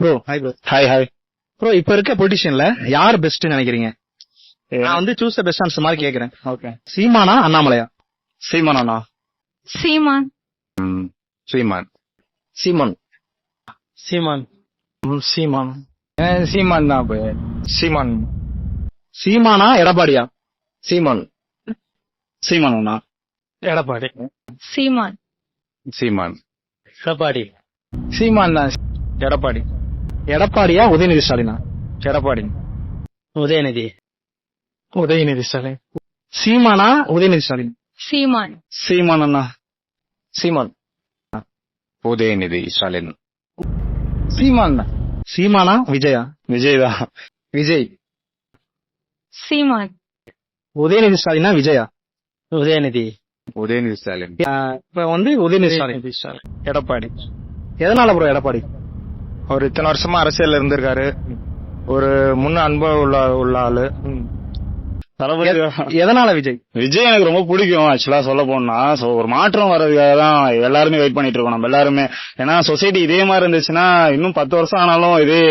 Bro hi bro. Hi hi bro இப்ப இருக்க பொலிட்டிஷியன்ல யார் பெஸ்ட் நினைக்கிறீங்க? நான் வந்து சூஸ் த பெஸ்ட் ஆன்சர் மாதிரி கேக்குறேன். ஓகே. சீமானா அண்ணாமலையா? சீமானா? சீமான். சீமான். சீமான். சீமான். சீமான். சீமான் தான். சீமான். சீமானா எடப்பாடியா? சீமான். சீமானா? எடப்பாடி. சீமான். சீமான். எடப்பாடி. சீமான் தான். எடப்பாடி. எடப்பாடியா உதயநிதி ஸ்டாலினா? எடப்பாடி. உதயநிதி. உதயநிதி ஸ்டாலின். சீமானா உதயநிதி ஸ்டாலின்? சீமான். சீமான் அண்ணா. சீமான். உதயநிதி ஸ்டாலின். சீமான் தான். சீமானா விஜயா? விஜய் தான். விஜய். சீமான். உதயநிதி ஸ்டாலினா விஜயா? உதயநிதி. உதயநிதி ஸ்டாலின். இப்ப வந்து உதயநிதி ஸ்டாலின். எடப்பாடி. எதனால ப்ரோ எடப்பாடி? அவர் இத்தனை வருஷமா அரசியல் இருந்திருக்காரு. ஒரு முன்ன அனுபவம் உள்ள ஆளு. எதனால விஜய்? விஜய் எனக்கு ரொம்ப பிடிக்கும் ஆக்சுவலா சொல்ல போனா. சோ ஒரு மாற்றம் வர்றதுக்காக தான் எல்லாருமே வெயிட் பண்ணிட்டு இருக்கோம் நம்ம எல்லாருமே. ஏன்னா சொசைட்டி இதே மாதிரி இருந்துச்சுன்னா இன்னும் 10 வருஷம் ஆனாலும் இதே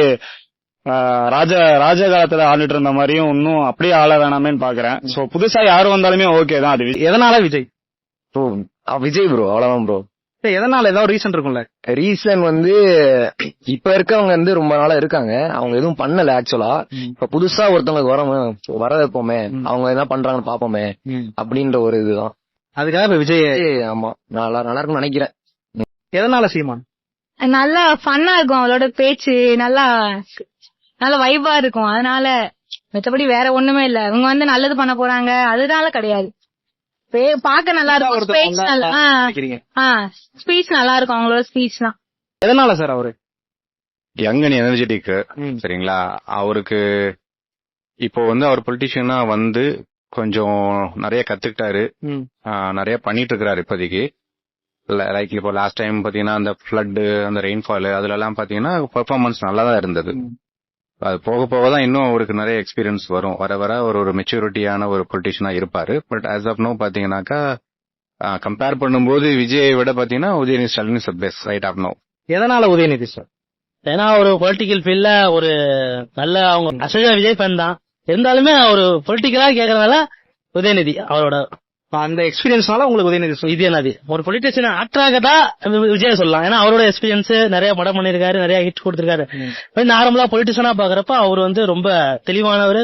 ராஜ காலத்துல ஆண்டுட்டு இருந்த மாதிரியும் இன்னும் அப்படியே ஆள வேணாமேன்னு பாக்குறேன். சோ புதுசா யாரு வந்தாலுமே ஓகே தான். அது எதனால விஜய்? விஜய் ப்ரோ, அவ்வளவுதான் ப்ரோ. எதனால ஏதாவது ரீசன் இருக்கும்ல? ரீசன் வந்து இப்ப இருக்கவங்க வந்து ரொம்ப நாளா இருக்காங்க, அவங்க எதுவும் பண்ணல ஆக்சுவலா. இப்ப புதுசா ஒருத்தவங்களுக்கு வர வைப்போமே, அவங்க என்ன பண்றாங்கன்னு பாப்போமே அப்படின்ற ஒரு இதுதான். அதுக்காக இப்ப விஜய். ஆமா, நல்லா இருக்கும்னு நினைக்கிறேன். எதனால சீமான்? நல்லா ஃபன்னா இருக்கும், அவளோட பேச்சு நல்லா நல்ல வைபா இருக்கும். அதனால மத்தபடி வேற ஒண்ணுமே இல்ல. இவங்க வந்து நல்லது பண்ண போறாங்க அதனால கிடையாது. பாக்க நல்லா இருக்கும், ஸ்பீச் நல்லா இருக்கும் அவங்களோட ஸ்பீச்லாம். எதனால சார் அவரு? Young and energetic. சரிங்களா? அவருக்கு இப்போ வந்து அவர் பொலிட்டிஷியனா வந்து கொஞ்சம் நிறைய கத்துக்கிட்டாரு, நிறைய பண்ணிட்டு இருக்கிறாரு இப்போதைக்கு. லைக் இப்போ லாஸ்ட் டைம் பாத்தீங்கன்னா அந்த ஃபிளட், அந்த ரெயின்ஃபால் அதுல எல்லாம் பாத்தீங்கன்னா பெர்ஃபார்மன்ஸ் நல்லா தான் இருந்தது. அது போக போக தான் இன்னும் அவருக்கு நிறைய எக்ஸ்பீரியன்ஸ் வரும். வர வர ஒரு மெச்சூரிட்டியான ஒரு பொலிட்டிஷியனா இருப்பாரு. பட் ஆஸ் ஆஃப் நோ பாத்தீங்கன்னாக்கா கம்பேர் பண்ணும்போது விஜயை விட பாத்தீங்கன்னா Udhayanidhi Stalin is best right of now. எதனால உதயநிதி சார்? ஏன்னா ஒரு பொலிட்டிக்கல் ஃபீல்ட்ல ஒரு நல்ல அவங்க அசோகா விஜய் ஃபேன் தான் இருந்தாலுமே ஒரு பொலிட்டிக்கலா கேக்குறதுனால உதயநிதி அவரோட அந்த எக்ஸ்பீரியன்ஸ்னால உங்களுக்கு உதயநிதி. உதயநிதி ஒரு பொலிட்டிஷியன் ஆக்டராக விஜய் சொல்லலாம். ஏன்னா அவரோட எக்ஸ்பீரியன்ஸ் நிறைய படம் பண்ணிருக்காரு, நிறைய ஹிட் கொடுத்திருக்காரு. நார்மலா பொலிட்டிஷியனா பாக்குறப்ப அவர் வந்து ரொம்ப தெளிவானவர்.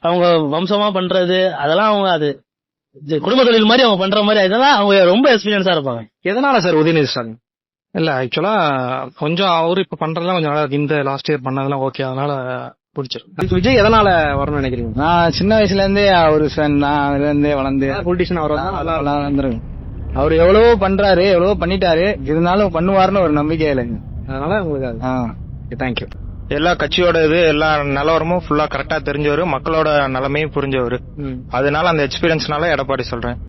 அவங்க வம்சமா பண்றது அதெல்லாம் அவங்க அது குடும்ப தொழில் மாதிரி அவங்க பண்ற மாதிரி அதெல்லாம் அவங்க ரொம்ப எக்ஸ்பீரியன்ஸா இருப்பாங்க. எதனால சார் உதயநிதி ஸ்டாலின்? இல்ல ஆக்சுவலா கொஞ்சம் அவரு இப்ப பண்றதெல்லாம் கொஞ்சம் நல்லா இருக்கு. இந்த லாஸ்ட் இயர் பண்ணதெல்லாம் ஓகே, அதனால பிடிச்சிருக்கு. விஜய் எதனால வரணும்னு நினைக்கிறீங்க? நான் சின்ன வயசுல இருந்தே அவரு ஃபேன் தான். அதுல இருந்தே வளர்ந்து பொலிட்டிஷியன் அவர் வந்துருக்கு. அவரு எவ்வளவோ பண்றாரு, எவ்வளவோ பண்ணிட்டாரு, இருந்தாலும் பண்ணுவாருன்னு ஒரு நம்பிக்கை இல்லைங்க. அதனால உங்களுக்கு தேங்க்யூ. எல்லா கட்சியோட இது எல்லா நிலவரமும் ஃபுல்லா கரெக்டா தெரிஞ்சவரு, மக்களோட நிலைமையும் புரிஞ்சவரு. அதனால அந்த எக்ஸ்பீரியன்ஸ்னால எடப்பாடி சொல்றேன்.